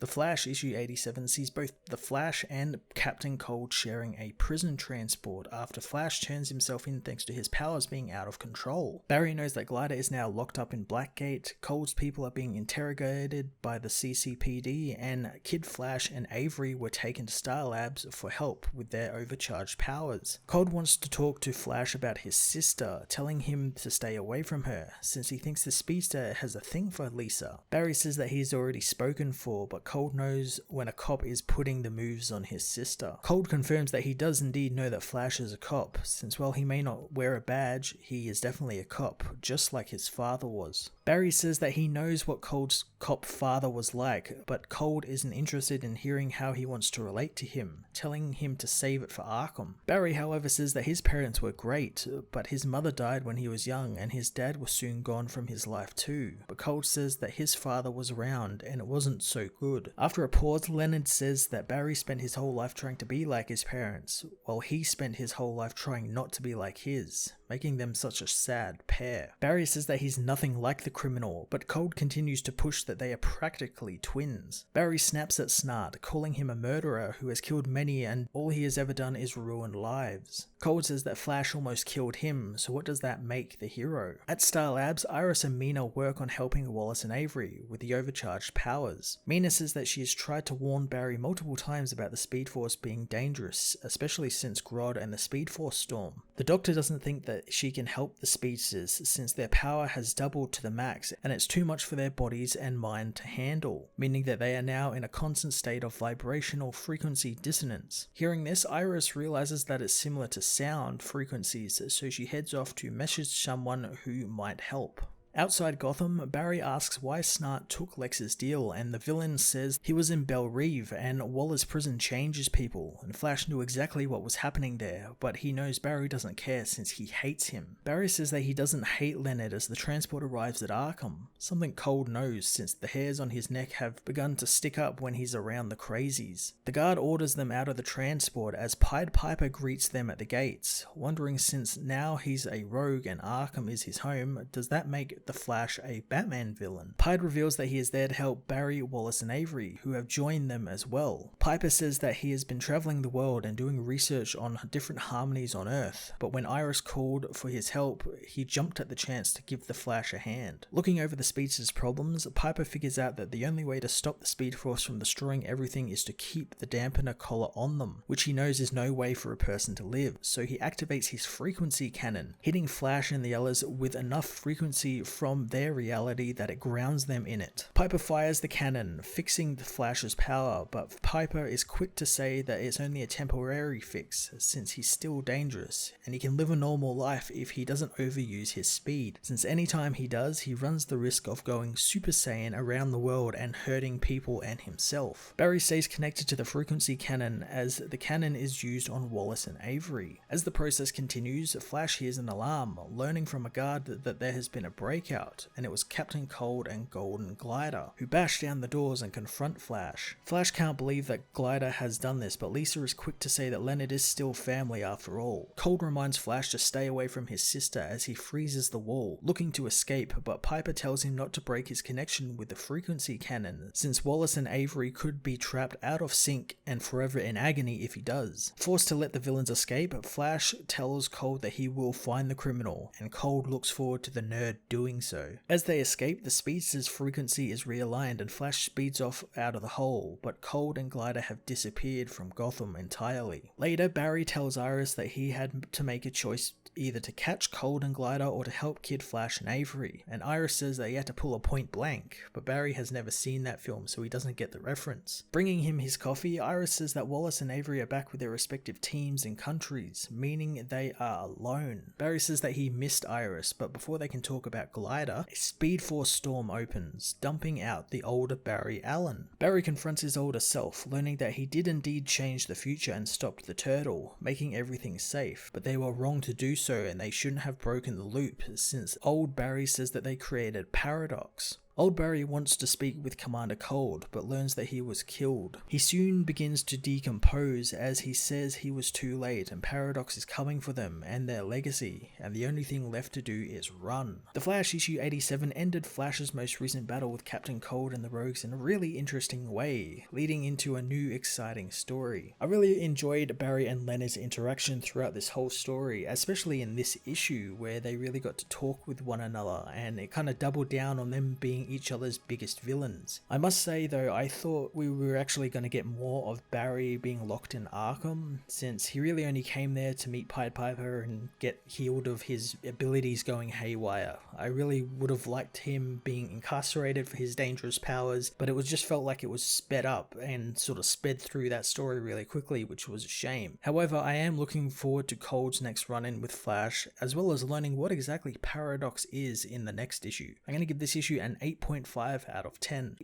The Flash issue 87 sees both the Flash and Captain Cold sharing a prison transport after Flash turns himself in thanks to his powers being out of control. Barry knows that Glider is now locked up in Blackgate, Cold's people are being interrogated by the CCPD, and Kid Flash and Avery were taken to Star Labs for help with their overcharged powers. Cold wants to talk to Flash about his sister, telling him to stay away from her, since he thinks the speedster has a thing for Lisa. Barry says that he's already spoken for, but Cold knows when a cop is putting the moves on his sister. Cold confirms that he does indeed know that Flash is a cop, since while he may not wear a badge, he is definitely a cop, just like his father was. Barry says that he knows what Cold's cop father was like, but Cold isn't interested in hearing how he wants to relate to him, telling him to save it for Arkham. Barry, however, says that his parents were great, but his mother died when he was young and his dad was soon gone from his life too. But Cold says that his father was around and it wasn't so good. After a pause, Leonard says that Barry spent his whole life trying to be like his parents, while he spent his whole life trying not to be like his, making them such a sad pair. Barry says that he's nothing like the criminal, but Cold continues to push that they are practically twins. Barry snaps at Snart, calling him a murderer who has killed many and all he has ever done is ruin lives. Cold says that Flash almost killed him, so what does that make the hero? At Star Labs, Iris and Mina work on helping Wallace and Avery with the overcharged powers. Mina says that she has tried to warn Barry multiple times about the Speed Force being dangerous, especially since Grodd and the Speed Force storm. The Doctor doesn't think that she can help the speedsters since their power has doubled to the max and it's too much for their bodies and mind to handle, meaning that they are now in a constant state of vibrational frequency dissonance. Hearing this, Iris realizes that it's similar to sound frequencies, so she heads off to message someone who might help. Outside Gotham, Barry asks why Snart took Lex's deal, and the villain says he was in Belle Reve and Waller's prison changes people, and Flash knew exactly what was happening there, but he knows Barry doesn't care since he hates him. Barry says that he doesn't hate Leonard as the transport arrives at Arkham, something Cold knows since the hairs on his neck have begun to stick up when he's around the crazies. The guard orders them out of the transport as Pied Piper greets them at the gates, wondering since now he's a rogue and Arkham is his home, does that make the Flash a Batman villain? Pied reveals that he is there to help Barry, Wallace and Avery, who have joined them as well. Piper says that he has been traveling the world and doing research on different harmonies on Earth, but when Iris called for his help, he jumped at the chance to give the Flash a hand. Looking over the speedster's problems, Piper figures out that the only way to stop the Speed Force from destroying everything is to keep the dampener collar on them, which he knows is no way for a person to live, so he activates his frequency cannon, hitting Flash and the others with enough frequency from their reality that it grounds them in it. Piper fires the cannon, fixing the Flash's power, but Piper is quick to say that it's only a temporary fix, since he's still dangerous, and he can live a normal life if he doesn't overuse his speed, since anytime he does, he runs the risk of going Super Saiyan around the world and hurting people and himself. Barry stays connected to the frequency cannon as the cannon is used on Wallace and Avery. As the process continues, Flash hears an alarm, learning from a guard that there has been a breakout, and it was Captain Cold and Golden Glider, who bash down the doors and confront Flash. Flash can't believe that Glider has done this, but Lisa is quick to say that Leonard is still family after all. Cold reminds Flash to stay away from his sister as he freezes the wall, looking to escape, but Piper tells him not to break his connection with the frequency cannon, since Wallace and Avery could be trapped out of sync and forever in agony if he does. Forced to let the villains escape, Flash tells Cold that he will find the criminal, and Cold looks forward to the nerd doing so. As they escape, the speedster's frequency is realigned and Flash speeds off out of the hole, but Cold and Glider have disappeared from Gotham entirely. Later, Barry tells Iris that he had to make a choice either to catch Cold and Glider or to help Kid Flash and Avery, and Iris says that he had to pull a point blank, but Barry has never seen that film so he doesn't get the reference. Bringing him his coffee, Iris says that Wallace and Avery are back with their respective teams and countries, meaning they are alone. Barry says that he missed Iris, but before they can talk about Glider, a Speed Force storm opens, dumping out the older Barry Allen. Barry confronts his older self, learning that he did indeed change the future and stopped the turtle, making everything safe, but they were wrong to do so and they shouldn't have broken the loop, since old Barry says that they created paradox. Old Barry wants to speak with Commander Cold, but learns that he was killed. He soon begins to decompose as he says he was too late and Paradox is coming for them and their legacy, and the only thing left to do is run. The Flash issue 87 ended Flash's most recent battle with Captain Cold and the Rogues in a really interesting way, leading into a new exciting story. I really enjoyed Barry and Leonard's interaction throughout this whole story, especially in this issue where they really got to talk with one another and it kind of doubled down on them being each other's biggest villains. I must say though, I thought we were actually going to get more of Barry being locked in Arkham, since he really only came there to meet Pied Piper and get healed of his abilities going haywire. I really would have liked him being incarcerated for his dangerous powers, but it was just felt like it was sped up and sort of sped through that story really quickly, which was a shame. However, I am looking forward to Cold's next run-in with Flash, as well as learning what exactly Paradox is in the next issue. I'm going to give this issue an 8.5 out of 10.